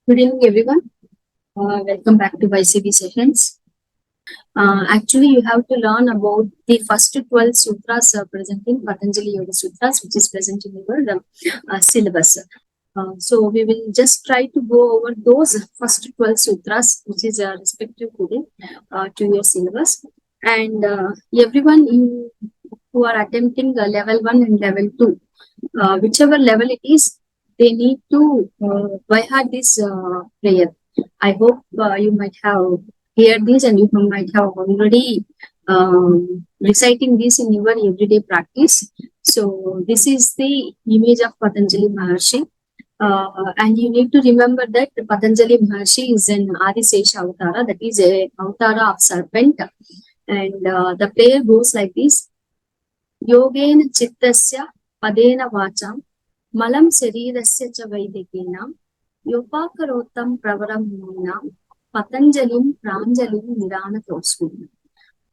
Good evening, everyone. Welcome back to Ycb sessions. Actually, you have to learn about the first 12 sutras present in Pathanjali Yoga Sutras, which is present in your syllabus. So we will just try to go over those first 12 sutras, which is respective to your syllabus. And everyone who are attempting level 1 and level 2, whichever level it is, they need to by heart this prayer. I hope you might have heard this and you might have already reciting this in your everyday practice. So this is the image of Pathanjali Maharshi. And you need to remember that Pathanjali Maharshi is an Adisesha Avatara, that is a Avatara of serpent. And the prayer goes like this: Yogena Chittasya Padena Vacham Malam Sarirasya Cha Vaidikena Yopakarotam Pravaram Muna Patanjalim Pranjalim Niranatosmi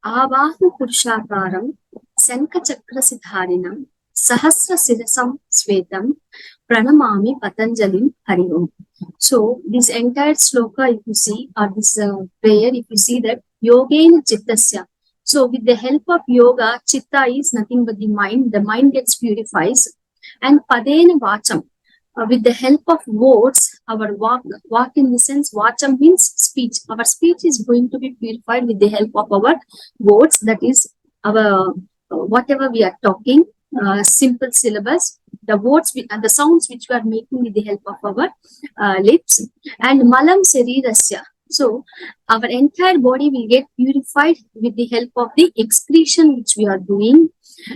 Avahu Purushakaram Sanka Chakrasidharinam Sahasra Sirasam Svetam Pranamami Patanjalim Hari Om. So this entire sloka, if you see, or this prayer, if you see that Yogena Chittasya. So with the help of yoga, chitta is nothing but the mind gets purifies. And Padena Vacham, with the help of words, our walk in the sense, Vacham means speech. Our speech is going to be purified with the help of our words, that is our whatever we are talking, simple syllables, the words and the sounds which we are making with the help of our lips. And Malam Sarirasya. So our entire body will get purified with the help of the excretion which we are doing.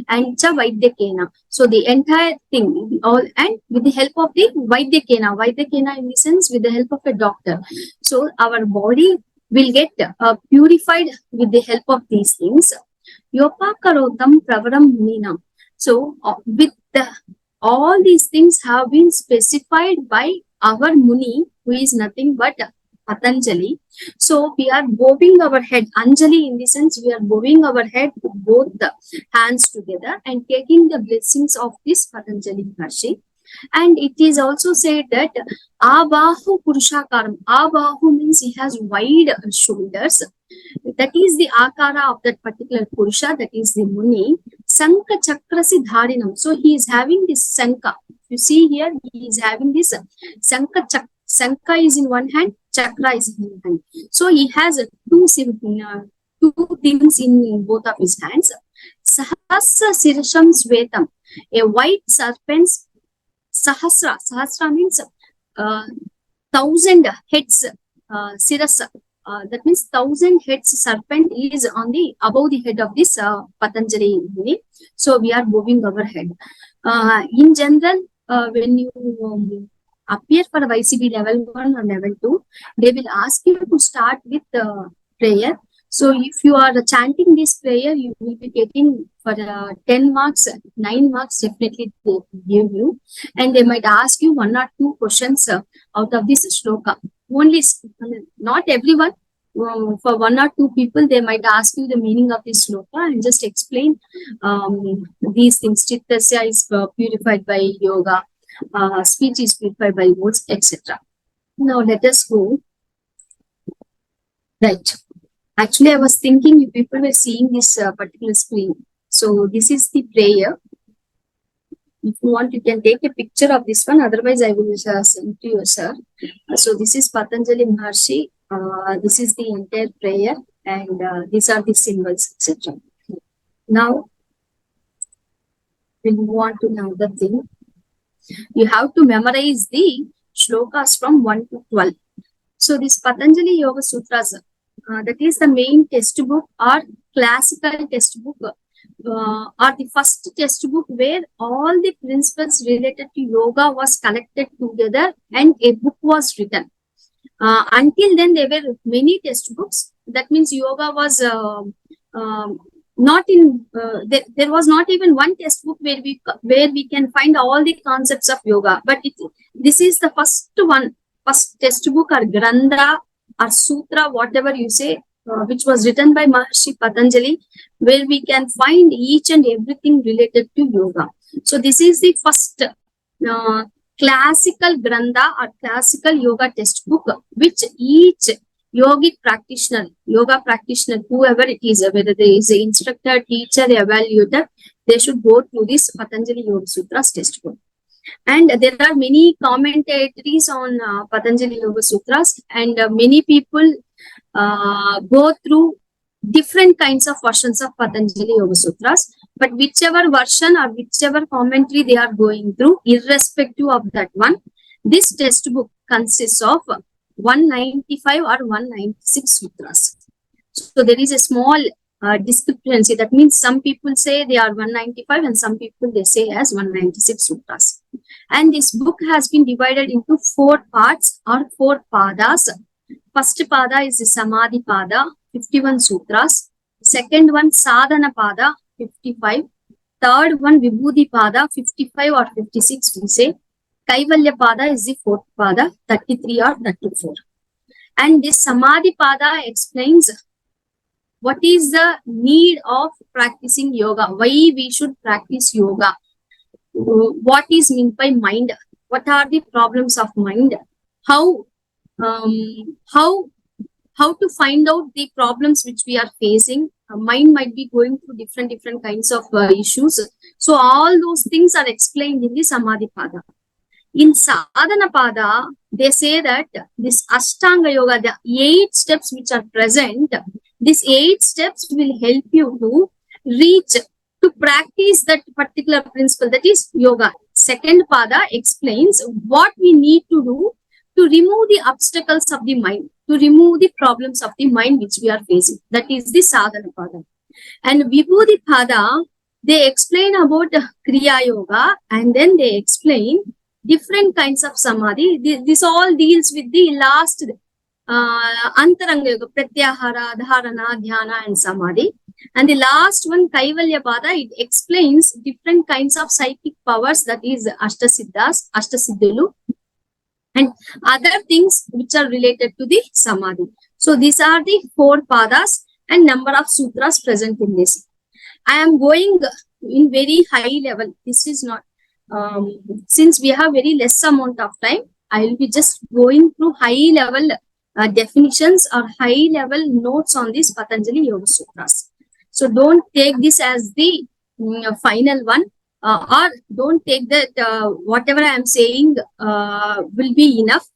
And Cha Vaidyakena. So the entire thing, all, and with the help of the Vaidyakena in the sense with the help of a doctor. So our body will get purified with the help of these things. Yopakarotam Pravaram Munina. So with all these things have been specified by our Muni, who is nothing but Pathanjali. So we are bowing our head, Anjali in the sense we are bowing our head with both the hands together and taking the blessings of this Pathanjali Maharshi. And it is also said that Abahu Purushakaram. Abahu means he has wide shoulders. That is the akara of that particular Purusha, that is the Muni. Sanka Chakrasi Dharinam. So he is having this Sanka. You see here, he is having this Sanka Chakra. Sanka is in one hand, chakra is in one hand. So he has two things in both of his hands. Sahasra Sirasham Svetam, a white serpent's Sahasra. Sahasra means 1,000 heads. Sirasa. That means 1,000 heads serpent is on the above the head of this Patanjali Muni. So we are moving our head. In general, when you appear for Ycb level 1 or level 2, they will ask you to start with prayer. So if you are chanting this prayer, you will be getting for 10 marks, 9 marks definitely they give you. And they might ask you 1 or 2 questions out of this shloka. Only, not everyone. For 1 or 2 people, they might ask you the meaning of this shloka and just explain these things. Chittasya is purified by yoga. Speech is purified by words, etc. Now let us go. Right. Actually, I was thinking you people were seeing this particular screen. So this is the prayer. If you want, you can take a picture of this one. Otherwise, I will send to you, sir. So this is Pathanjali Maharshi. This is the entire prayer, and these are the symbols, etc. Now, we'll move on to another thing. You have to memorize the shlokas from 1 to 12. So this Pathanjali Yoga Sutras, that is the main textbook or classical textbook, or the first textbook where all the principles related to yoga was collected together and a book was written. Until then, there were many textbooks. That means yoga was not in. There was not even one textbook where we can find all the concepts of yoga. But this is the first one, first textbook or grantha or sutra, whatever you say, which was written by Maharshi Pathanjali, where we can find each and everything related to yoga. So this is the first classical grantha or classical yoga textbook, which each yogic practitioner, yoga practitioner, whoever it is, whether there is an instructor, teacher, evaluator, they should go through this Pathanjali Yoga Sutras textbook. And there are many commentaries on Pathanjali Yoga Sutras, and many people go through different kinds of versions of Pathanjali Yoga Sutras. But whichever version or whichever commentary they are going through, irrespective of that one, this textbook consists of 195 or 196 sutras. So there is a small discrepancy. That means some people say they are 195 and some people they say as 196 sutras. And this book has been divided into 4 parts or 4 padas. First pada is the Samadhi pada, 51 sutras. Second one Sadhana pada, 55. Third one Vibhuti pada, 55 or 56 we say. Kaivalya pada is the 4th pada, 33 or 34. And this Samadhi pada explains what is the need of practicing yoga, why we should practice yoga, what is meant by mind, what are the problems of mind, how to find out the problems which we are facing. Mind might be going through different kinds of issues. So all those things are explained in the Samadhi pada. In Sadhana pada, they say that this Ashtanga yoga, the 8 steps which are present, these 8 steps will help you to reach, to practice that particular principle, that is yoga. Second pada explains what we need to do to remove the obstacles of the mind, to remove the problems of the mind which we are facing. That is the Sadhana pada. And Vibhuti pada, they explain about Kriya yoga, and then they explain different kinds of samadhi. This all deals with the last Antaranga yoga, Pratyahara, Dharana, Dhyana and Samadhi. And the last one, Kaivalya pada, it explains different kinds of psychic powers, that is Ashtasiddhas, Ashtasiddhulu, and other things which are related to the Samadhi. So these are the 4 padas and number of sutras present in this. I am going in very high level. This is not, since we have very less amount of time, I will be just going through high level definitions or high level notes on this Pathanjali Yoga Sutras. So don't take this as the final one, or don't take that whatever I am saying will be enough.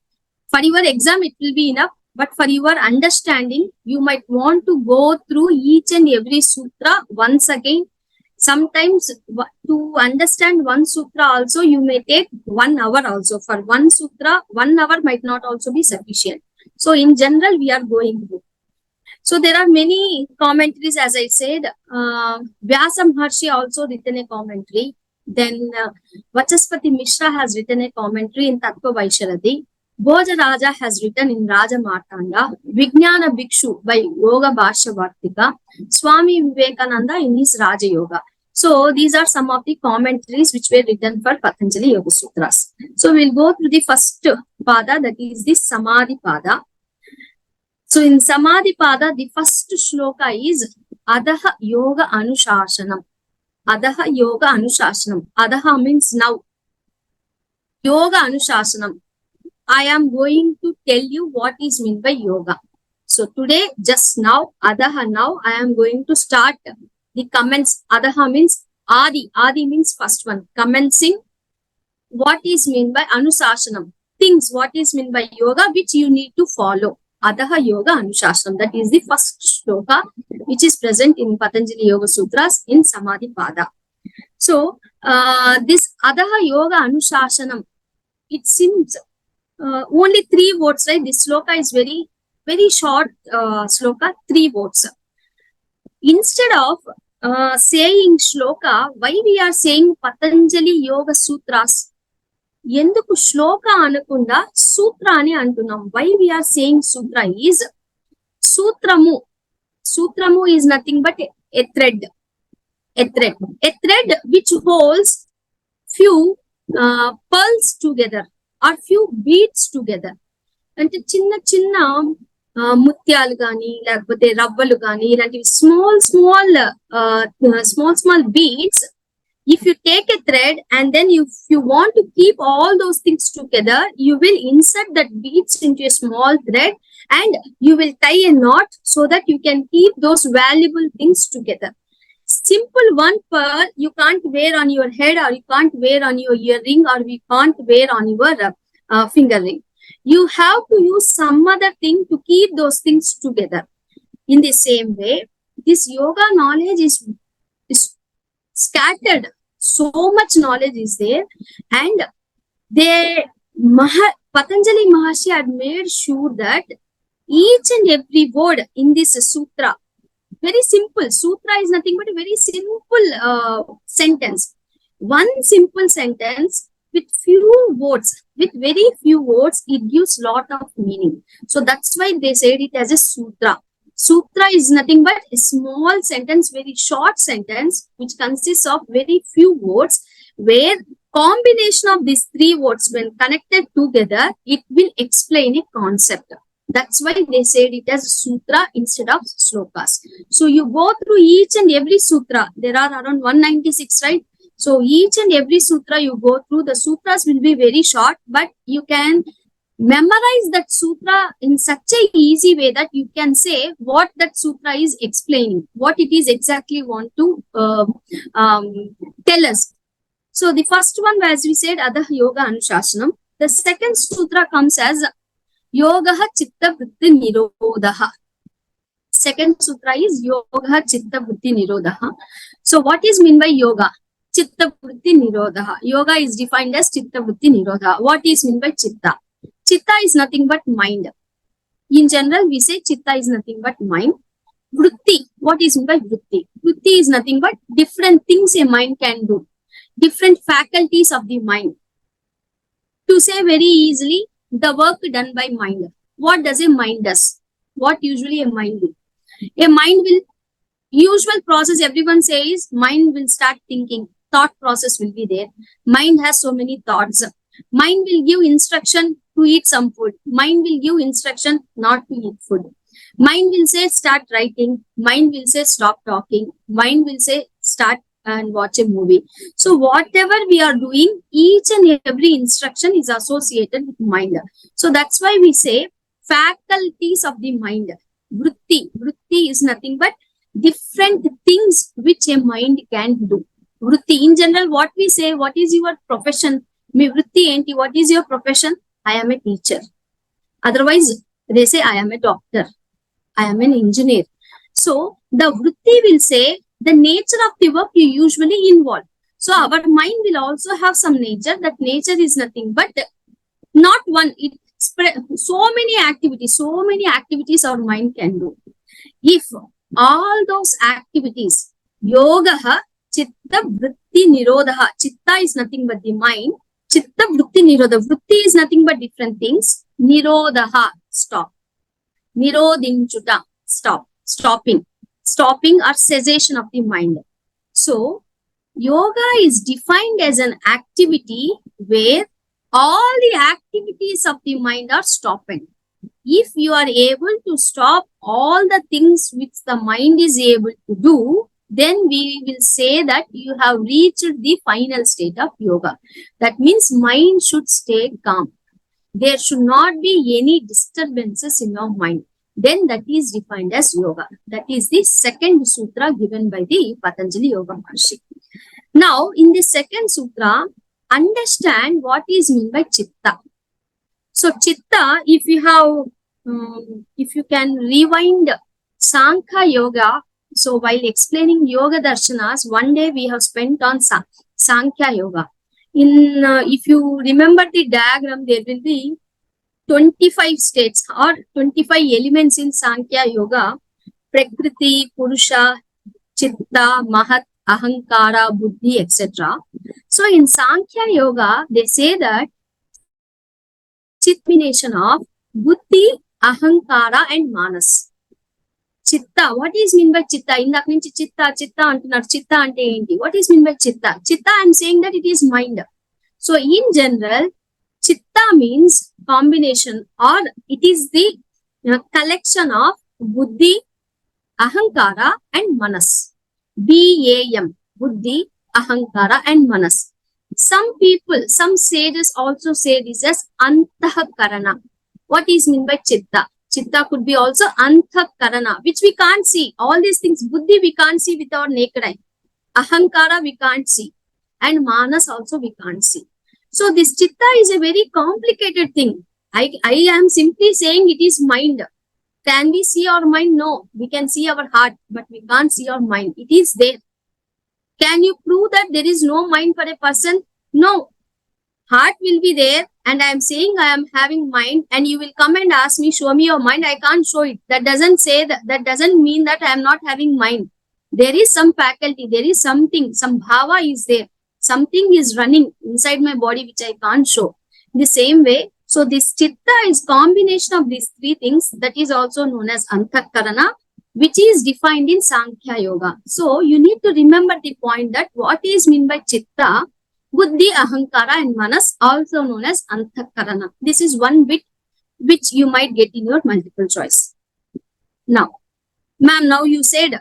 For your exam it will be enough, but for your understanding, you might want to go through each and every sutra once again. Sometimes to understand one sutra also, you may take 1 hour also. For one sutra, 1 hour might not also be sufficient. So in general, we are going through. So there are many commentaries, as I said. VYASA Maharshi also written a commentary. Then Vachaspati Mishra has written a commentary in Tattva Vaisharati. Bhoja Raja has written in Raja Martanda. Vijnana Bhikshu by Yoga Bhashya Vartika. Swami Vivekananda in his Raja Yoga. So these are some of the commentaries which were written for Pathanjali Yoga Sutras. So we'll go through the first pada, that is the Samadhi pada. So in Samadhi pada, the first shloka is Adaha Yoga Anushasanam. Adaha Yoga Anushasanam. Adaha means now. Yoga Anushasanam. I am going to tell you what is meant by yoga. So today, just now, Adaha now, I am going to start the comments. Adaha means Adi. Adi means first one. Commencing what is meant by Anusasanam. Things, what is meant by yoga, which you need to follow. Adaha Yoga Anushasanam. That is the first shloka which is present in Pathanjali Yoga Sutras in Samadhi pada. So this Adaha Yoga Anushasanam, it seems only 3 words, right? This sloka is very short sloka, 3 words. Instead of saying shloka, why we are saying Pathanjali Yoga Sutras? Enduku shloka anakunda sutra ani antunam. Why we are saying sutra is sutramu. Sutramu is nothing but a thread. A thread which holds few pearls together or few beads together. అంటే చిన్న చిన్న ముత్యాలు కానీ లేకపోతే రవ్వలు కానీ ఇలాంటివి small beads If you take a thread and then if you want to keep all those things together, you will insert that beads into a small thread and you will tie a knot so that you can keep those valuable things together. Simple one pearl you can't wear on your head, or you can't wear on your earring, or you can't wear on your finger ring. You have to use some other thing to keep those things together. In the same way, this yoga knowledge is scattered. So much knowledge is there, and Patanjali Maharshi had made sure that each and every word in this sutra, very simple. Sutra is nothing but a very simple sentence. One simple sentence with few words, with very few words, it gives lot of meaning. So that's why they said it as a sutra. Sutra is nothing but a small sentence, very short sentence, which consists of very few words, where combination of these three words, when connected together, it will explain a concept. That's why they said it as sutra instead of slokas. So you go through each and every sutra. There are around 196, right? So each and every sutra you go through, the sutras will be very short, but you can memorize that sutra in such a easy way that you can say what that sutra is explaining, what it is exactly want to tell us. So the first one, as we said, Adha Yoga Anushasanam. The second sutra comes as Yogaha Chitta Vritti Nirodhaha. Second sutra is Yogaha Chitta Vritti Nirodhaha. So what is meant by yoga? Chitta Vritti Nirodhaha. Yoga is defined as Chitta Vritti Nirodhaha. What is meant by Chitta? Chitta is nothing but mind. In general, we say Chitta is nothing but mind. Vritti, what is meant by Vritti? Vritti is nothing but different things a mind can do. Different faculties of the mind. To say very easily, the work done by mind. What does a mind does? What usually a mind do? A mind will, usual process everyone says, mind will start thinking. Thought process will be there. Mind has so many thoughts. Mind will give instruction to eat some food. Mind will give instruction not to eat food. Mind will say start writing. Mind will say stop talking. Mind will say start and watch a movie. So whatever we are doing, each and every instruction is associated with mind. So that's why we say faculties of the mind. Vritti. Vritti is nothing but different things which a mind can do. Vritti. In general, what we say, what is your profession? Me vritti enti, what is your profession? I am a teacher. Otherwise, they say I am a doctor. I am an engineer. So the vritti will say the nature of the work you usually involve. So our mind will also have some nature. That nature is nothing but not one. It spread so many activities our mind can do. If all those activities, yogaha chitta vritti nirodhaha. Chitta is nothing but the mind. Chitta vritti nirodha. Vritti is nothing but different things. Nirodhaha, stop. Nirodinchuta, stop. Stopping. Stopping or cessation of the mind. So, yoga is defined as an activity where all the activities of the mind are stopping. If you are able to stop all the things which the mind is able to do, then we will say that you have reached the final state of yoga. That means mind should stay calm. There should not be any disturbances in your mind. Then that is defined as yoga. That is the second sutra given by the Pathanjali Yoga Maharshi. Now, in the second sutra, understand what is meant by chitta. So, chitta, if you can rewind Sankhya Yoga. So, while explaining Yoga Darshanas, one day we have spent on Sankhya Yoga. If you remember the diagram, there will be 25 states or 25 elements in Sankhya Yoga. Prakriti, Purusha, Chitta, Mahat, Ahankara, Buddhi, etc. So in Sankhya Yoga, they say that Chitta combination of Buddhi, Ahankara and Manas. Chitta, what is mean by Chitta? Indak nunchi Chitta antunar. Chitta ante enti? What is mean by Chitta? Chitta, I am saying that it is mind. So in general, Chitta means combination, or it is the collection of Buddhi, Ahankara and Manas. BAM, Buddhi, ahankara and manas. Some people, some sages also say this as antahakarana. What is meant by chitta? Chitta could be also antahakarana, which we can't see. All these things, buddhi we can't see with our naked eye. Ahankara we can't see. And manas also we can't see. So this chitta is a very complicated thing. I am simply saying it is mind. Can we see our mind? No. We can see our heart, but we can't see our mind. It is there. Can you prove that there is no mind for a person? No. Heart will be there, and I am saying I am having mind, and you will come and ask me, show me your mind. I can't show it. That doesn't say that. That doesn't mean that I am not having mind. There is some faculty. There is something. Some bhava is there. Something is running inside my body which I can't show. In the same way, so this chitta is combination of these three things that is also known as antakarana, which is defined in Sankhya Yoga. So you need to remember the point that what is meant by chitta, buddhi, ahankara and manas, also known as antakarana. This is one bit which you might get in your multiple choice. Now, ma'am, now you said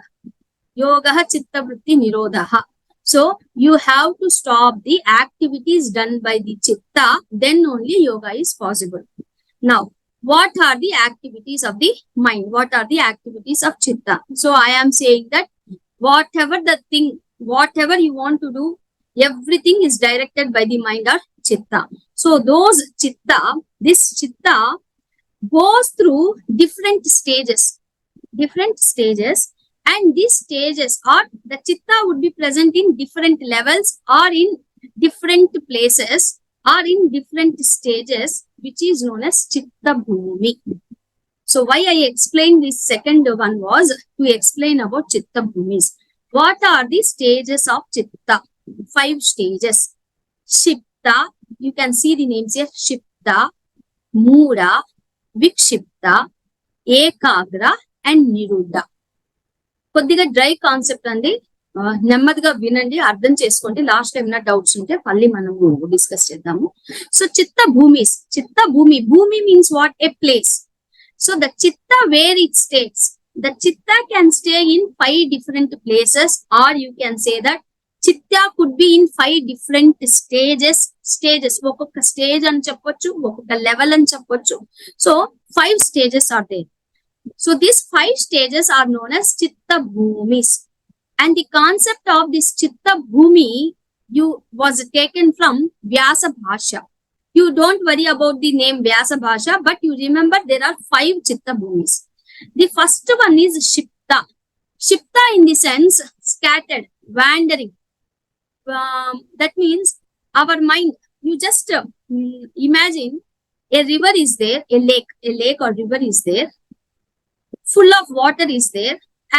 yogaha chitta vritti nirodhaha. So you have to stop the activities done by the chitta, then only yoga is possible. Now, what are the activities of the mind? What are the activities of chitta? So I am saying that whatever the thing, whatever you want to do, everything is directed by the mind or chitta. So those chitta, this chitta goes through different stages, and these stages or the chitta would be present in different levels or in different places or in different stages, which is known as chitta bhumi. So why I explained this second one was to explain about chitta bhumis. What are the stages of chitta? 5 stages. Shipta, you can see the names here, Shipta, Mura, Vikshipta, Ekagra and Niruddha. కొద్దిగా dry concept అండి, నెమ్మదిగా వినండి, అర్థం చేసుకోండి. Last time నా doubts ఉంటే మళ్ళీ మనం డిస్కస్ చేద్దాము. సో చిత్త Bhumi's, chitta bhumi, bhumi means what? A place. So the chitta where it stays, the chitta can stay in 5 different places, or you can say that chitta could be in 5 different stages. ఒక్కొక్క స్టేజ్ అని చెప్పొచ్చు, ఒక్కొక్క లెవెల్ అని చెప్పొచ్చు. So 5 stages are there. So these 5 stages are known as chitta bhumis, and the concept of this chitta bhumi was taken from VYASA bhasha. You don't worry about the name VYASA bhasha, but you remember there are 5 chitta bhumis. The first one is shipta. Shipta in the sense scattered, wandering. That means our mind, you just imagine a river is there, a lake or river is there, full of water is there,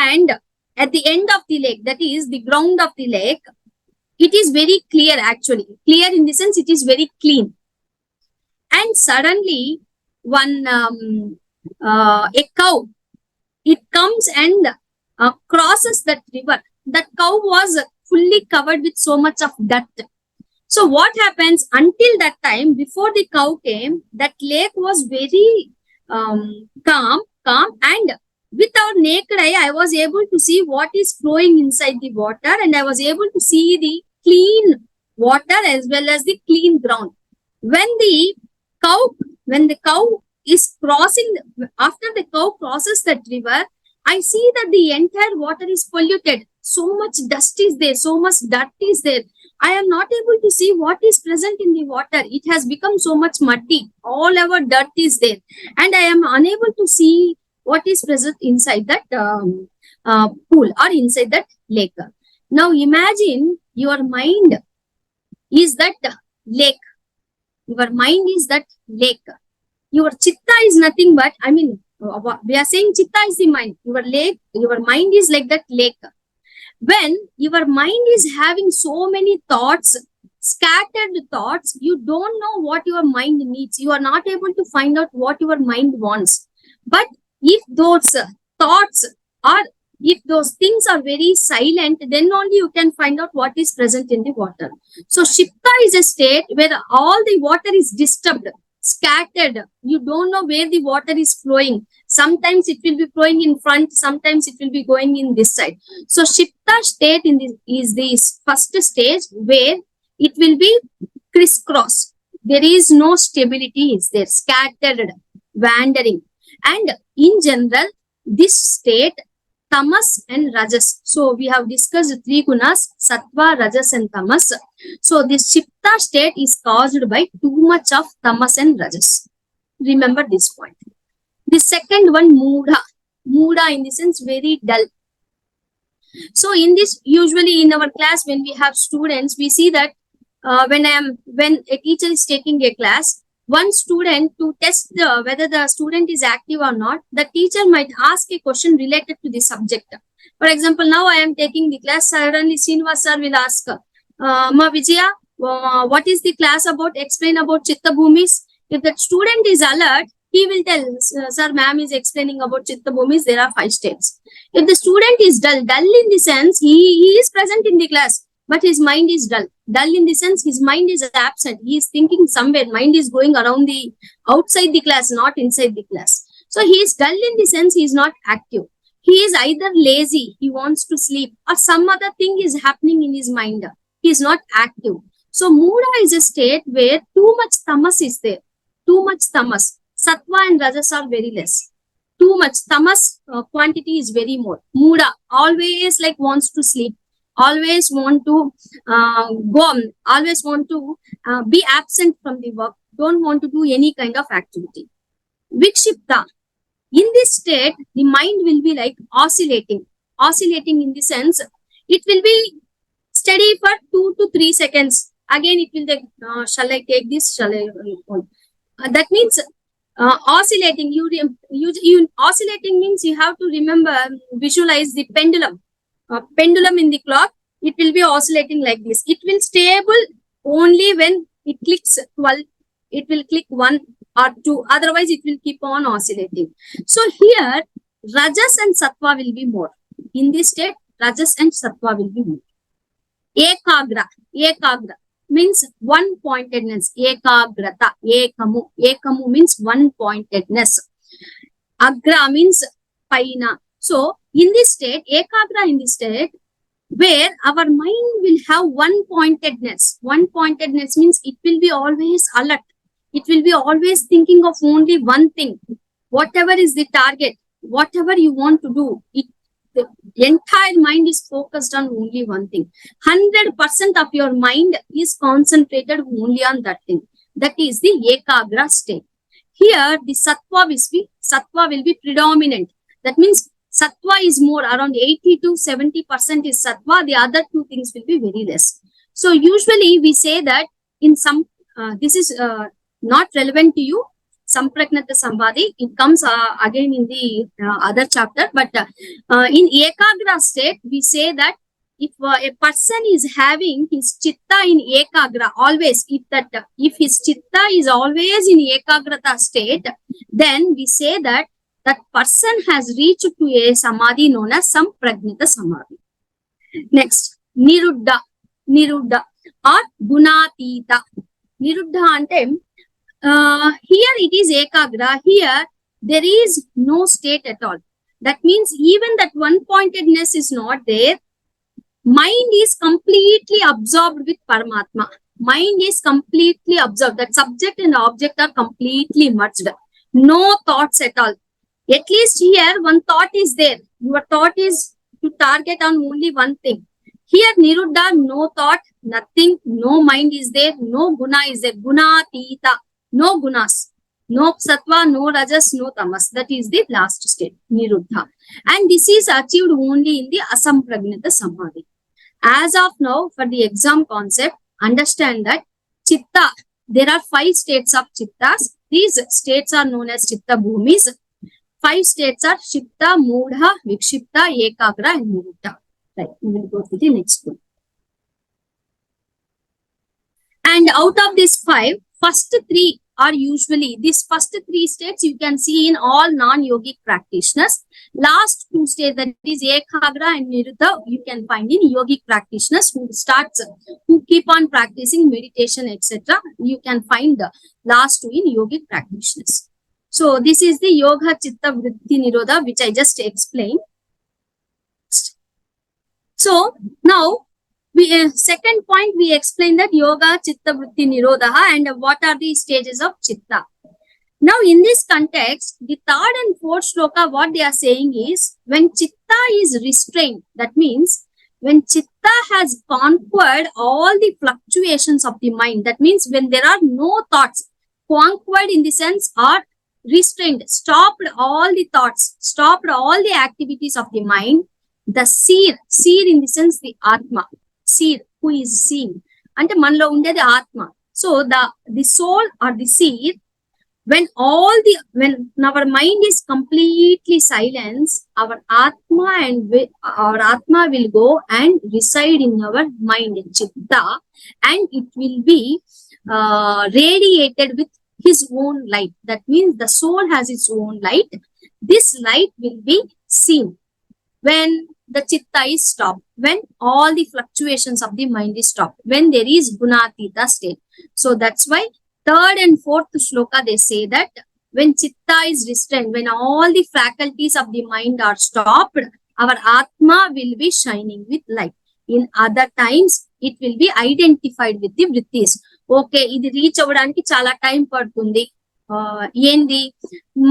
and at the end of the lake, that is the ground of the lake, it is very clear, actually clear in the sense it is very clean, and suddenly one a cow, it comes and crosses that river. That cow was fully covered with so much of dirt. So what happens? Until that time, before the cow came, that lake was very calm, and with our naked eye, I was able to see what is flowing inside the water, and I was able to see the clean water as well as the clean ground. When the cow is crossing, after the cow crosses that river, I see that the entire water is polluted. So much dust is there, so much dirt is there. I am not able to see what is present in the water. It has become so much muddy. All our dirt is there, and I am unable to see what is present inside that pool or inside that lake. Now imagine your mind is that lake. Your mind is that lake. Your chitta is nothing but, I mean, we are saying chitta is the mind. Your mind is like that lake. When your mind is having so many thoughts, scattered thoughts, you don't know what your mind needs. You are not able to find out what your mind wants. But if those thoughts are, if those things are very silent, then only you can find out what is present in the water. So Shipta is a state where all the water is disturbed, scattered. You don't know where the water is flowing. Sometimes it will be flowing in front, sometimes it will be going in this side. So Shipta state in this is the first stage where it will be crisscross. There is no stability, is there, scattered, wandering. And in general, this state, tamas and rajas. So we have discussed three gunas, sattva, rajas and tamas. So this Shipta state is caused by too much of tamas and rajas. Remember this point. The second one, Mudha. Mudha in the sense very dull. So in this, usually in our class, when we have students, we see that when a teacher is taking a class, one student, to test whether the student is active or not, the teacher might ask a question related to the subject. For example, now I am taking the class, suddenly Srinivas sir will ask, Ma Vijaya, what is the class about? Explain about Chitta Bhumis. If the student is alert, he will tell, sir, ma'am is explaining about Chitta Bhumis, there are 5 states. If the student is dull in the sense, he is present in the class, but his mind is dull. Dull in the sense, his mind is absent. He is thinking somewhere. Mind is going around the outside the class, not inside the class. So he is dull in the sense, he is not active. He is either lazy, he wants to sleep, or some other thing is happening in his mind. He is not active. So Mudha is a state where too much tamas is there. Too much tamas. Sattva and rajas are very less. Too much tamas quantity is very more. Mudha always like wants to sleep, always want to go on, always want to be absent from the work, don't want to do any kind of activity. Vikshipta, in this state, the mind will be like oscillating in the sense, it will be steady for 2 to 3 seconds. Again, it will take, shall I take this, shall I? That means oscillating. You oscillating means you have to remember, visualize the pendulum. Pendulum in the clock, it will be oscillating like this. It will stable only when it clicks 12. It will click 1 or 2. Otherwise, it will keep on oscillating. So here, rajas and sattva will be more. In this state, rajas and sattva will be more. Ekagra means one-pointedness. Ekagrata, ekamu means one-pointedness. Agra means paina. So in this state, ekagra in this state, where our mind will have one-pointedness. One-pointedness means it will be always alert. It will be always thinking of only one thing. Whatever is the target, whatever you want to do, the entire mind is focused on only one thing. 100% of your mind is concentrated only on that thing. That is the ekagra state. Here, the sattva will be predominant. That means sattva is more, around 80 to 70% is sattva. The other two things will be very less. So usually we say that in some, this is not relevant to you, Sampragnata Sambhadi, it comes again in the other chapter, but in Ekagra state, we say that if a person is having his chitta in Ekagra, always, if his chitta is always in Ekagrata state, then we say that that person has reached to a samadhi known as Sampragnata Samadhi. Next, Niruddha or Gunatita. Niruddha ante, here it is ekagra. Here there is no state at all. That means even that one-pointedness is not there. Mind is completely absorbed with Paramatma. Mind is completely absorbed. That subject and object are completely merged. No thoughts at all. At least here one thought is there. Your thought is to target on only one thing. Here Niruddha, no thought, nothing, no mind is there, no guna is there. Gunatita. No gunas, no sattva, no rajas, no tamas. That is the last state, Niruddha. And this is achieved only in the Asampragnata Samadhi. As of now, for the exam concept, understand that Chitta, there are 5 states of Chittas. These states are known as Chitta Bhumis. 5 states are Chitta, Mudha, Vikshipta, Ekagra and Niruddha. Right, we will go to the next one. And out of these 5, first 3 are usually, these first 3 states you can see in all non-yogic practitioners. Last 2 states, that is Ekagra and Niruddha, you can find in yogic practitioners who keep on practicing meditation, etc. You can find the last 2 in yogic practitioners. So this is the Yoga Chitta Vritti Nirodha, which I just explained. So now, second point, we explained that Yoga Chitta Vritti Nirodha and what are the stages of Chitta. Now, in this context, the third and fourth shloka, what they are saying is, when Chitta is restrained, that means when Chitta has conquered all the fluctuations of the mind, that means when there are no thoughts, conquered in the sense are restrained, stopped all the thoughts, stopped all the activities of the mind, the seer in the sense the Atma, seer who is seeing, and manlo unde the Atma. So the soul or the seer, when our mind is completely silenced, our Atma will go and reside in our mind, Chitta, and it will be radiated with his own light. That means the soul has its own light. This light will be seen when the Chitta is stopped, when all the fluctuations of the mind is stopped, when there is Gunatita state. So that's why third and fourth shloka, they say that when Chitta is restrained, when all the faculties of the mind are stopped, our Atma will be shining with light. In other times, it will be identified with the vrittis. Okay, ఇది reach అవ్వడానికి చాలా time పడుతుంది. ఏంది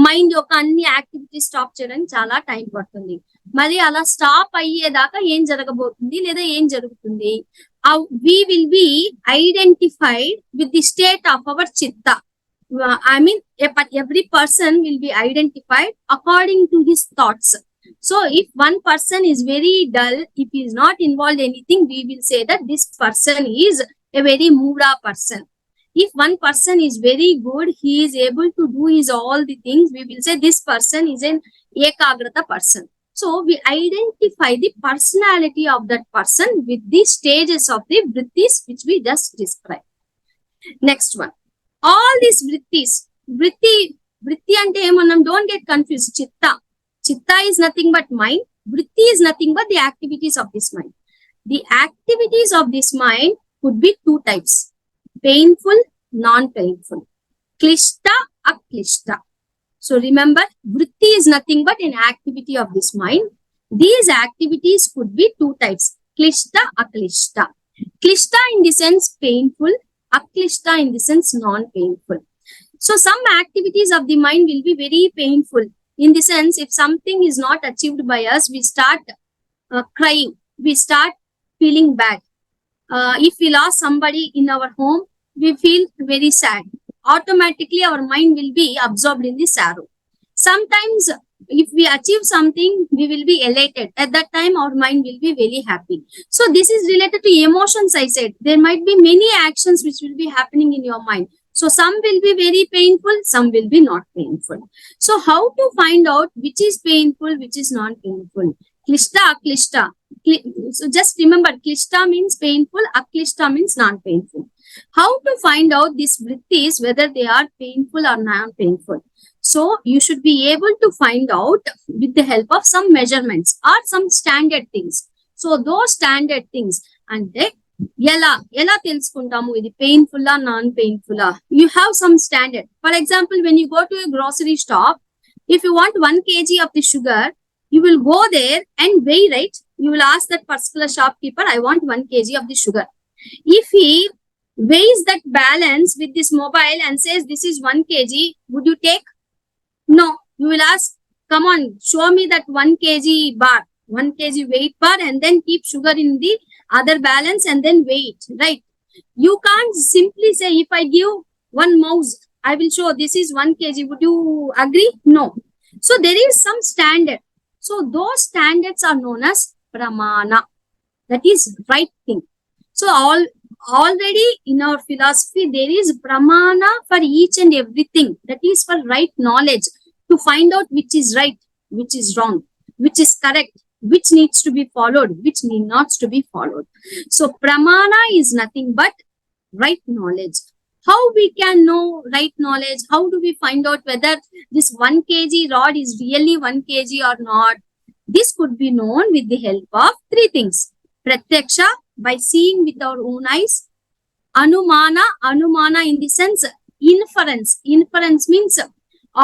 mind యొక్క అన్ని activities stop చేయడానికి చాలా time పడుతుంది. మరి అలా స్టాప్ అయ్యేదాకా ఏం జరగబోతుంది లేదా ఏం జరుగుతుంది? We will be identified with the state of our Chitta. I mean, every person will be identified according to his thoughts. So if one person is very dull, if he is not involved in anything, we will say that this person is a very Muda person. If one person is very good, he is able to do his all the things, we will say this person is an Ekagrata person. So we identify the personality of that person with the stages of the vrittis which we just described. Next one. All these vrittis, vritti ante emanam, don't get confused. Chitta is nothing but mind. Vritti is nothing but the activities of this mind. The activities of this mind could be two types: painful, non-painful, klishta, aklishta. So remember, vritti is nothing but an activity of this mind. These activities could be two types: klishta, aklishta. Klishta in the sense painful, aklishta in the sense non-painful. So some activities of the mind will be very painful. In the sense, if something is not achieved by us, we start crying, we start feeling bad. If we lost somebody in our home, we feel very sad. Automatically our mind will be absorbed in the sorrow. Sometimes if we achieve something, we will be elated. At that time our mind will be very happy. So this is related to emotions. I said there might be many actions which will be happening in your mind. So some will be very painful, some will be not painful. So how to find out which is painful, which is not painful? Klishta, aklishta. So just remember, klishta means painful, aklishta means non-painful. How to find out these vrittis, whether they are painful or non-painful? So you should be able to find out with the help of some measurements or some standard things. So those standard things, and ఎలా తెలుసుకుంటాము ఇది painful ఆ non painful ఆ? You have some standard. For example, when you go to a grocery shop, if you want 1 kg of the sugar, you will go there and weigh, right? You will ask that particular shopkeeper, I want 1 kg of the sugar. If he weighs that balance with this mobile and says this is 1 kg, would you take? No. You will ask, come on, show me that 1 kg bar, 1 kg weight bar, and then keep sugar in the other balance and then weigh it, right? You can't simply say, if I give 1 mouse, I will show this is 1 kg. Would you agree? No. So there is some standard. So those standards are known as pramana. That is right thing. So already in our philosophy, there is pramana for each and everything. That is for right knowledge, to find out which is right, which is wrong, which is correct, which needs to be followed, which need not to be followed. So pramana is nothing but right knowledge. How we can know right knowledge? How do we find out whether this 1 kg rod is really 1 kg or not? This could be known with the help of 3 things. Pratyaksha, by seeing with our own eyes. Anumana in the sense inference. Inference means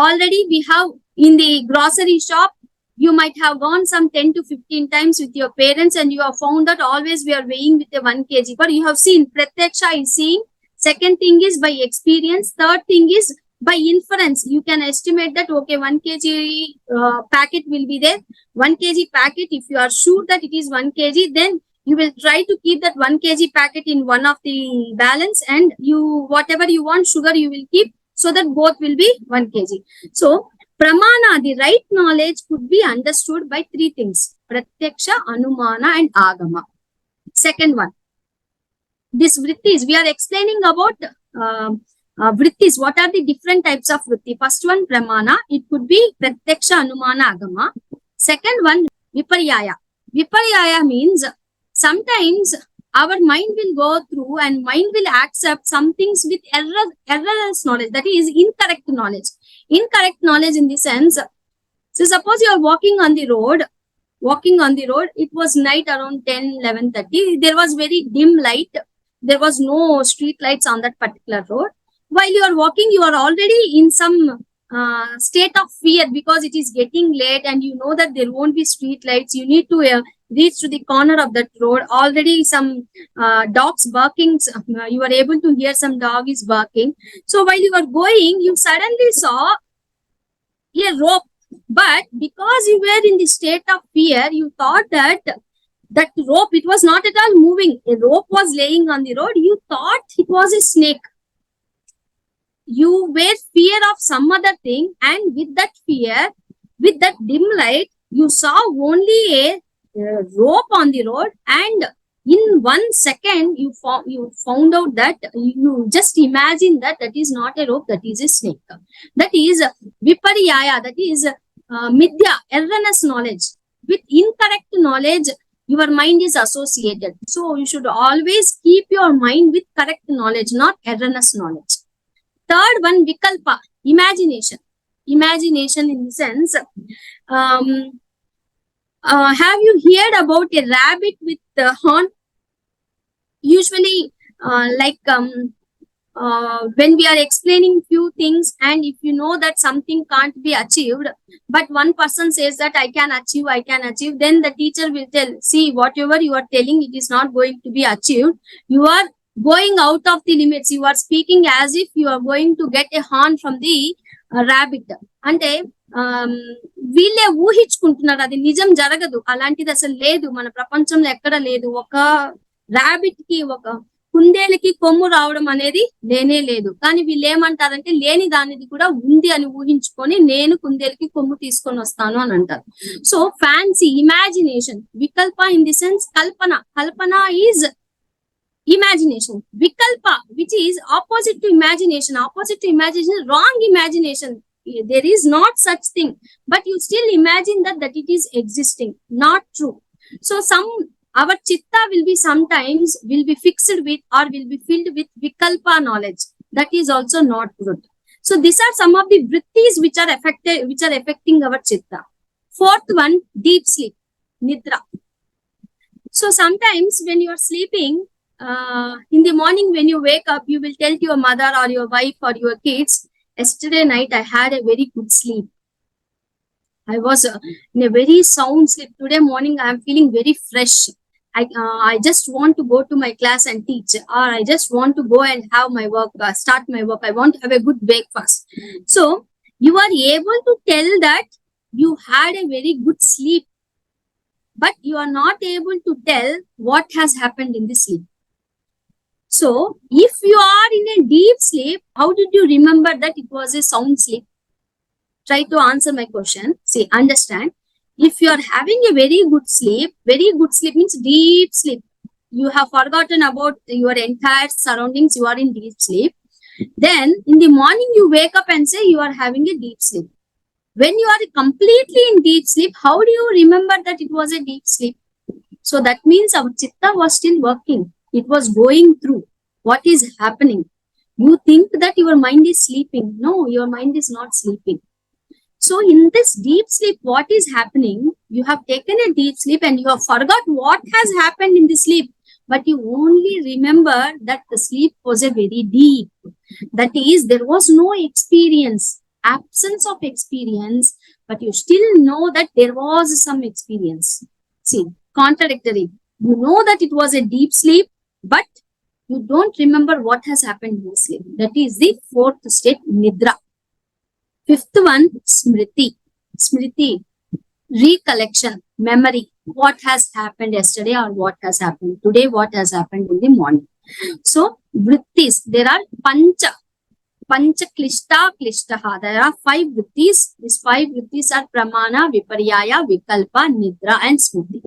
Already we have in the grocery shop, you might have gone some 10 to 15 times with your parents and you have found that always we are weighing with a 1 kg. But you have seen, Pratyaksha is seeing. Second thing is by experience. Third thing is by inference. You can estimate that, okay, 1 kg packet will be there. 1 kg packet, if you are sure that it is 1 kg, then you will try to keep that 1 kg packet in one of the balance, and you, whatever you want, sugar you will keep, so that both will be 1 kg. So, pramana, the right knowledge, could be understood by three things: pratyaksha, anumana, and agama. Second one, this vrittis, we are explaining about vrittis. What are the different types of vritti? First one, pramana, it could be pratyaksha, anumana, agama. Second one, viparyaya. Viparyaya means sometimes our mind will go through and mind will accept some things with erroneous knowledge, that is incorrect knowledge. Incorrect knowledge in the sense, so suppose you are walking on the road, it was night around 10, 11:30, there was very dim light, there was no street lights on that particular road. While you are walking, you are already in some state of fear because it is getting late and you know that there won't be street lights. You need to reach to the corner of that road. Already some dogs barking, you are able to hear some dog is barking. So while you are going, you suddenly saw a rope, but because you were in the state of fear, you thought that rope, it was not at all moving. A rope was laying on the road. You thought it was a snake. You were fear of some other thing, and with that fear, with that dim light, you saw only a rope on the road, and in 1 second you found out that you just imagine that is not a rope, that is a snake. That is viparyaya, that is midya, erroneous knowledge. With incorrect knowledge, your mind is associated. So you should always keep your mind with correct knowledge, not erroneous knowledge. Third one, vikalpa, imagination. Imagination in the sense, have you heard about a rabbit with a horn? Usually, when we are explaining few things, and if you know that something can't be achieved, but one person says that I can achieve, then the teacher will tell, see, whatever you are telling, it is not going to be achieved. You are going out of the limits. You are speaking as if you are going to get a horn from the rabbit. అంటే వీళ్ళే ఊహించుకుంటున్నారు, అది నిజం జరగదు, అలాంటిది అసలు లేదు, మన ప్రపంచంలో ఎక్కడ లేదు. ఒక రాబిట్ కి, ఒక కుందేలుకి కొమ్ము రావడం అనేది లేనే లేదు. కానీ వీళ్ళు ఏమంటారంటే లేని దానిది కూడా ఉంది అని ఊహించుకొని నేను కుందేలుకి కొమ్ము తీసుకొని వస్తాను అని అంటారు. So fancy, imagination. Vikalpa in the sense kalpana. Kalpana is imagination. Vikalpa, which is opposite to imagination. Opposite to imagination, wrong imagination. There is not such thing, but you still imagine that it is existing. Not true. So our chitta will be sometimes will be fixed with or will be filled with vikalpa knowledge. That is also not good. So these are some of the vrittis which are affecting our chitta. Fourth one, deep sleep, nidra. So sometimes when you are sleeping, in the morning when you wake up, you will tell to your mother or your wife or your kids, yesterday night I had a very good sleep. I was in a very sound sleep. Today morning I am feeling very fresh. I just want to go to my class and teach, or I just want to go and have my work, start my work. I want to have a good breakfast. So you are able to tell that you had a very good sleep, but you are not able to tell what has happened in the sleep. So, if you are in a deep sleep, how did you remember that it was a sound sleep? Try to answer my question. See, understand. If you are having a very good sleep means deep sleep. You have forgotten about your entire surroundings. You are in deep sleep. Then, in the morning, you wake up and say you are having a deep sleep. When you are completely in deep sleep, how do you remember that it was a deep sleep? So, that means our chitta was still working. It was going through what is happening. You think that your mind is sleeping. No, your mind is not sleeping. So in this deep sleep, what is happening? You have taken a deep sleep and you have forgot what has happened in the sleep. But you only remember that the sleep was a very deep. That is, there was no experience. absence of experience, but you still know that there was some experience. See, contradictory. You know that it was a deep sleep, but you don't remember what has happened in the sleep. That is the fourth state, nidra. Fifth one, smriti. Smriti, recollection, memory. What has happened yesterday or what has happened today, what has happened in the morning. So, vrittis, there are pancha klishta klishtaha. There are 5 vrittis. These 5 vrittis are pramana, viparyaya, vikalpa, nidra and smriti.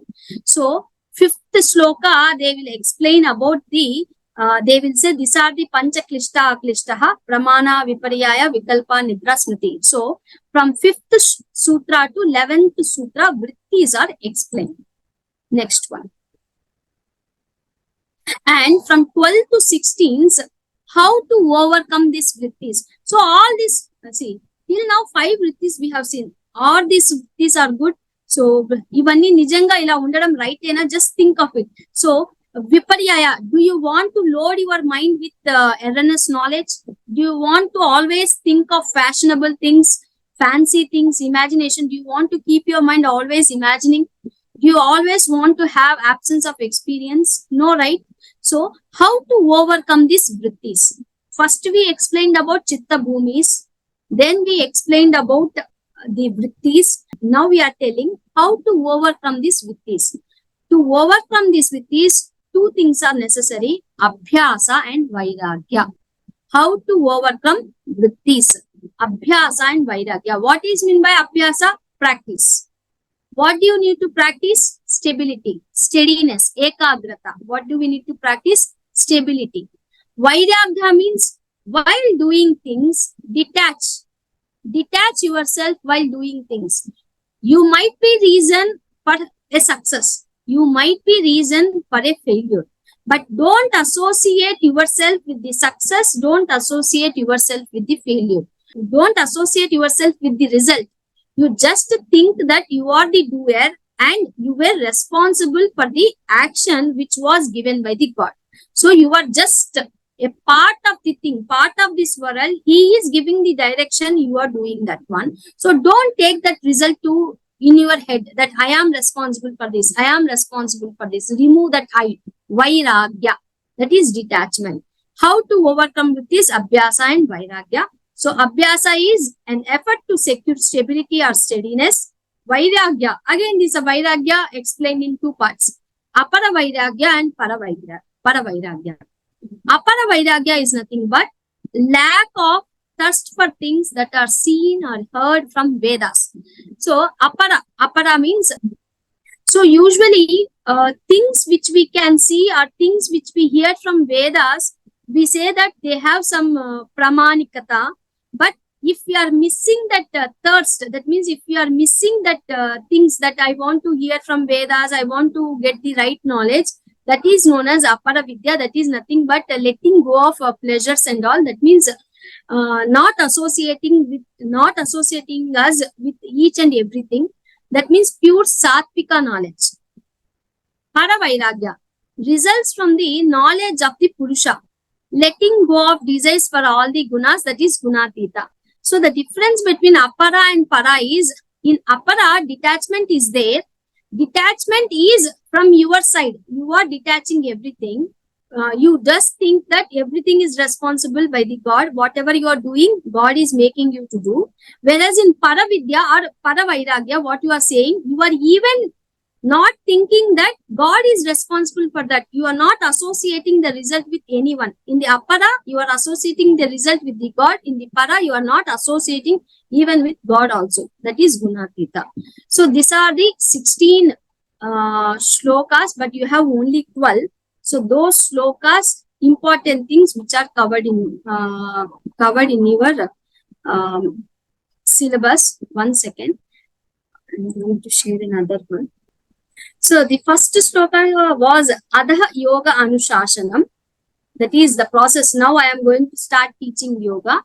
So, 5th sloka, they will explain about the they will say these are the pancha klishta klishtaha, pramana, viparyaya, vikalpa, nidra, smriti. So, from 5th sutra to 11th sutra, vrittis are explained. Next one. And from 12 to 16th, how to overcome these vrittis. So, all this, see, till now 5 vrittis we have seen. All these vrittis are good. So, ivanni nijanga ila undadam right ena, just think of it. So, viparyaya, do you want to load your mind with erroneous knowledge? Do you want to always think of fashionable things, fancy things, imagination? Do you want to keep your mind always imagining? Do you always want to have absence of experience? No, right? So, how to overcome these vrittis? First, we explained about chitta bhumis. Then we explained about the vrittis. Now we are telling how to overcome these vrittis. To overcome these vrittis, 2 things are necessary, abhyasa and vairagya. How to overcome vrittis? Abhyasa and vairagya. What is meant by abhyasa? Practice. What do you need to practice? Stability, steadiness, ekagrata. What do we need to practice? Stability. Vairagya means while doing things, detach yourself while doing things. You might be reason for a success. You might be reason for a failure. But don't associate yourself with the success. Don't associate yourself with the failure. Don't associate yourself with the result. You just think that you are the doer and you were responsible for the action which was given by the God. So you are just a part of the thing, part of this world. He is giving the direction, you are doing that one. So don't take that result to in your head that I am responsible for this, I am responsible for this. Remove that I. Vairagya, that is detachment. How to overcome with this? Abhyasa and vairagya. So abhyasa is an effort to secure stability or steadiness. Vairagya, again this vairagya explained in 2 parts. Apara vairagya and para vairagya. Apara vairagya is nothing but lack of thirst for things that are seen or heard from Vedas. So apara means, so usually things which we can see or things which we hear from Vedas, we say that they have some pramanikata. But if we are missing that thirst, that means if we are missing that things that I want to hear from Vedas, I want to get the right knowledge, that is known as apara vidya. That is nothing but letting go of pleasures and all. That means not associating us with each and everything. That means pure sattvika knowledge. Para vairagya results from the knowledge of the Purusha, letting go of desires for all the gunas, that is gunatita. So the difference between apara and para is, in apara, detachment is there. Detachment is from your side. You are detaching everything. You just think that everything is responsible by the God. Whatever you are doing, God is making you to do. Whereas in Paravidya or Paravairagya, what you are saying, you are even not thinking that God is responsible for that. You are not associating the result with anyone. In the Apara, you are associating the result with the God. In the Para, you are not associating even with God also. That is Gunatita. So these are the 16 shlokas, but you have only 12. So those shlokas, important things which are covered in your syllabus. 1 second. I'm going to share another one. So the first shloka was Adaha Yoga Anushashanam. That is the process. Now I am going to start teaching yoga.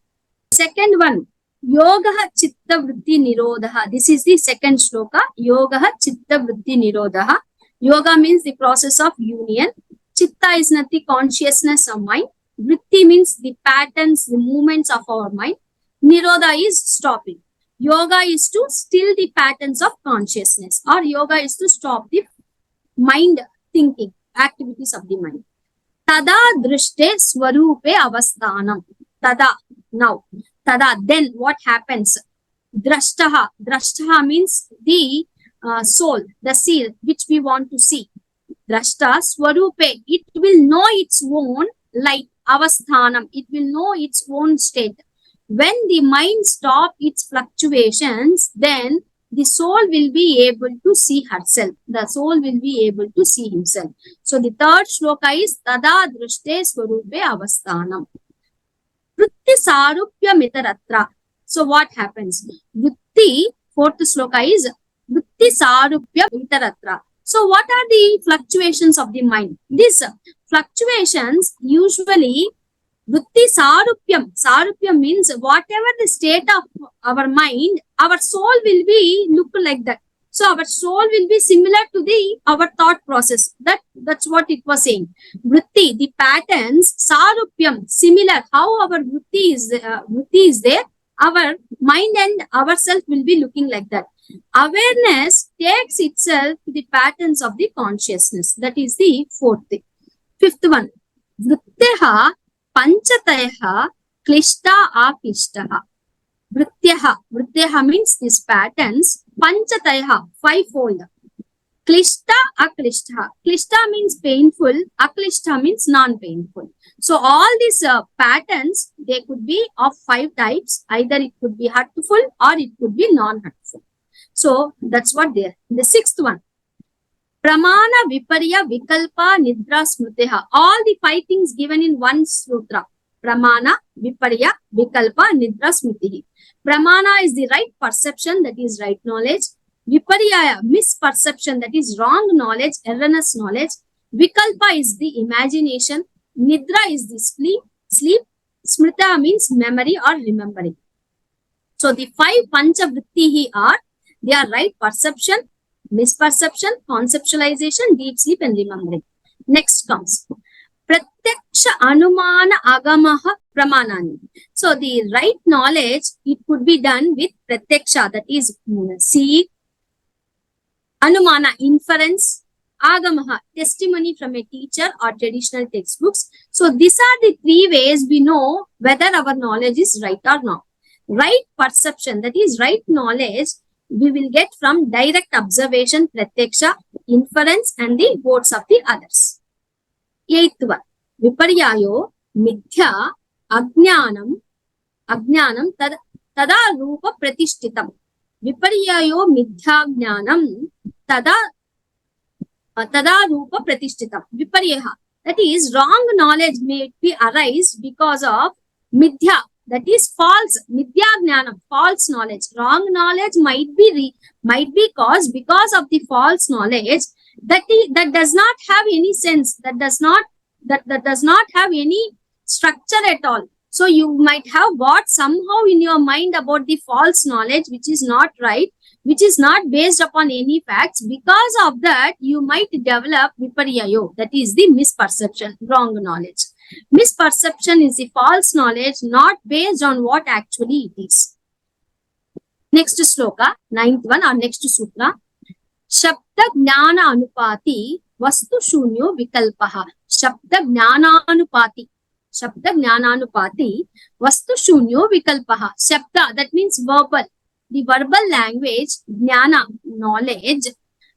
Second one, Yogaha Chitta Vritti Nirodha. This is the second shloka. Yogaha Chitta Vritti Nirodha. Yoga means the process of union. Chitta is not the consciousness of mind. Vritti means the patterns, the movements of our mind. Nirodha is stopping. Yoga is to still the patterns of consciousness, or yoga is to stop the mind thinking, activities of the mind. Tada drishte swarupe avasthanam. Tada, now. Tada, then what happens? Drashtaha. Drashtaha means the soul, the seal, which we want to see. Drashta swarupe, it will know its own light, avasthanam, it will know its own state. When the mind stops its fluctuations, then the soul will be able to see herself. The soul will be able to see himself. So the third shloka is Tada Drishte Swarupe Avasthanam. Vritti Sarupya Mitaratra. So what happens? Vritti, fourth shloka is Vritti Sarupya Mitaratra. So what are the fluctuations of the mind? These fluctuations usually Vritti Sarupyam. Sarupyam means whatever the state of our mind, our soul will be look like that. So our soul will be similar to our thought process. That's what it was saying. Vritti, the patterns, Sarupyam, similar. How our vritti is there, our mind and ourself will be looking like that. Awareness takes itself to the patterns of the consciousness. That is the fourth thing. Fifth one. Vritteha Panchatayaha Klishta Aklishtaha. Vritteha means these patterns. Panchatayaha, fivefold. Klishta Aklishtaha. Klishta means painful. Aklishta means non-painful. So all these patterns, they could be of 5 types. Either it could be hurtful or it could be non-hurtful. So that's what there. The sixth one. Pramana Viparya Vikalpa Nidra Smriteha. All the 5 things given in one sutra. Pramana Viparya Vikalpa Nidra Smritihi. Pramana is the right perception, that is right knowledge. Viparya, misperception, that is wrong knowledge, erroneous knowledge. Vikalpa is the imagination. Nidra is the sleep. Smrita means memory or remembering. So the 5 Panchavrittihi are, they are right perception, misperception, conceptualization, deep sleep and remembering. Next comes Pratyaksha Anumana Agamaha Pramanani. So the right knowledge, it could be done with Pratyaksha, that is see, Anumana, inference, Agamaha, testimony from a teacher or traditional textbooks. So these are the 3 ways we know whether our knowledge is right or not. Right perception, that is right knowledge, we will get from direct observation, Pratyaksha, inference and the words of the others. 8th one. Viparyayo Mithya Ajnanam Tada Rupa Pratishtitam. Viparyayo Mithya Jnanam Tada Rupa Pratishtitam. Viparyaha, that is wrong knowledge may be arise because of Mithya, that is false. Mithya Jnanam, false knowledge. Wrong knowledge might be caused because of the false knowledge that does not have any sense, that does not have any structure at all. So you might have got somehow in your mind about the false knowledge which is not right, which is not based upon any facts. Because of that, you might develop viparyayo, that is the misperception, wrong knowledge. Misperception is the false knowledge not based on what actually it is. Next sloka, 9th one, or next sutra. Shabda Jnana Anupati Vastu Shunyo Vikalpaha. Shabda Jnana Anupati Vastu Shunyo Vikalpaha. Shabda, that means verbal. The verbal language, Jnana, knowledge.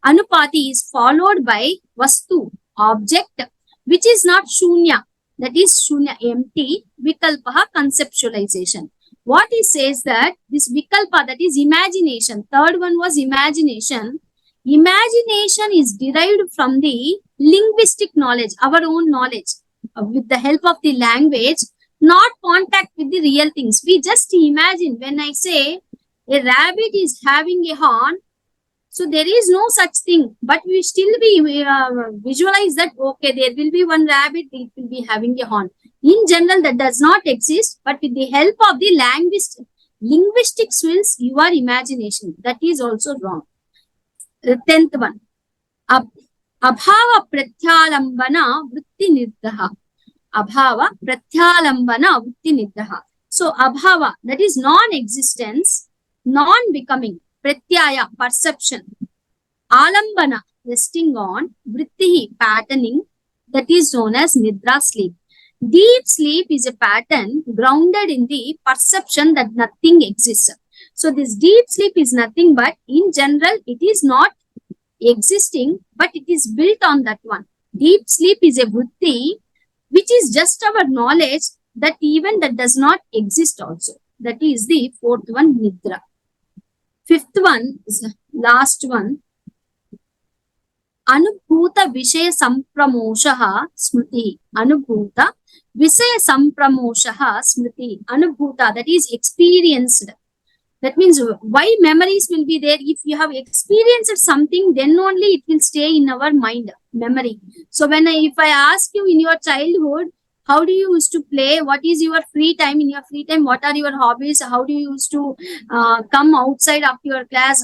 Anupati is followed by Vastu, object, which is not Shunya. That is Shunya, empty. Vikalpaha, conceptualization. What he says that this Vikalpa, that is imagination. Third one was imagination. Imagination is derived from the linguistic knowledge, our own knowledge, with the help of the language, not contact with the real things. We just imagine. When I say a rabbit is having a horn, so there is no such thing, but we still visualize that, okay, there will be one rabbit, it will be having a horn. In general, that does not exist, but with the help of the linguistic skills, your imagination, that is also wrong. 10th one. Abhava Pratyalambana Vritti Niddaha. Abhava Pratyalambana Vritti Niddaha. So abhava, that is non-existence, non-becoming, pratyaya, perception, alambana, resting on, vrittihi, patterning, that is known as nidra, sleep. Deep sleep is a pattern grounded in the perception that nothing exists. So this deep sleep is nothing but, in general, it is not existing, but it is built on that one. Deep sleep is a vritti, which is just our knowledge that even that does not exist also. That is the fourth one, nidra. Fifth one is the last one, Anubhuta Vishaya Sampramoshaha Smriti. Anubhuta Vishaya Sampramoshaha Smriti. Anubhuta, that is experienced. That means why memories will be there? If you have experienced something, then only it will stay in our mind, memory. So if I ask you in your childhood, how do you used to play? What is your free time? In your free time, what are your hobbies? How do you used to come outside after your class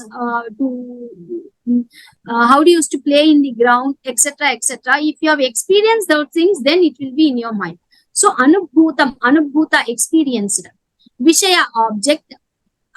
how do you used to play in the ground, etc., etc. If you have experienced those things, then it will be in your mind. So anubhuta, experienced. Vishaya, object.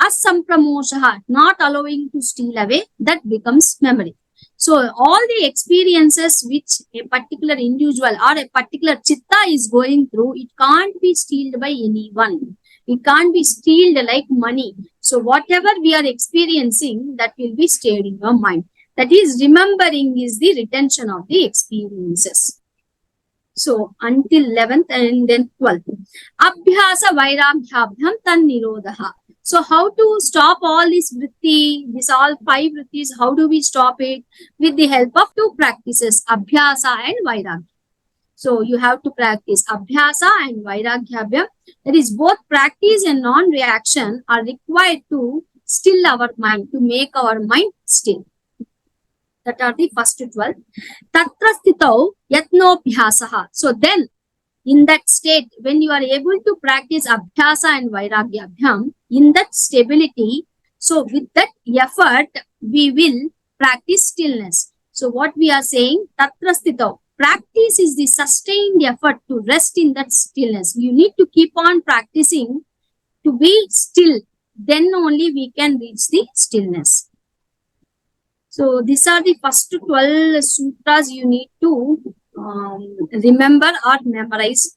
Asampramoshaha, not allowing to steal away, that becomes memory. So all the experiences which a particular individual or a particular chitta is going through, it can't be stealed by anyone. It can't be stealed like money. So whatever we are experiencing, that will be stayed in your mind. That is, remembering is the retention of the experiences. So until 11th and then 12th. Abhyasa vairaghyabhyam tan nirodha. So how to stop all this vritti, this all 5 vrittis, how do we stop it? With the help of 2 practices, abhyasa and vairagya. So you have to practice abhyasa and vairagyabhyam. That is, both practice and non-reaction are required to still our mind, to make our mind still. That are the first 12. Tatra sthitau yatnobhyasaha. So then, in that state, when you are able to practice abhyasa and vairagyabhyam, in that stability, so with that effort, we will practice stillness. So what we are saying, tatra sthitau, practice is the sustained effort to rest in that stillness. You need to keep on practicing to be still. Then only we can reach the stillness. So these are the first 12 sutras you need to remember or memorize.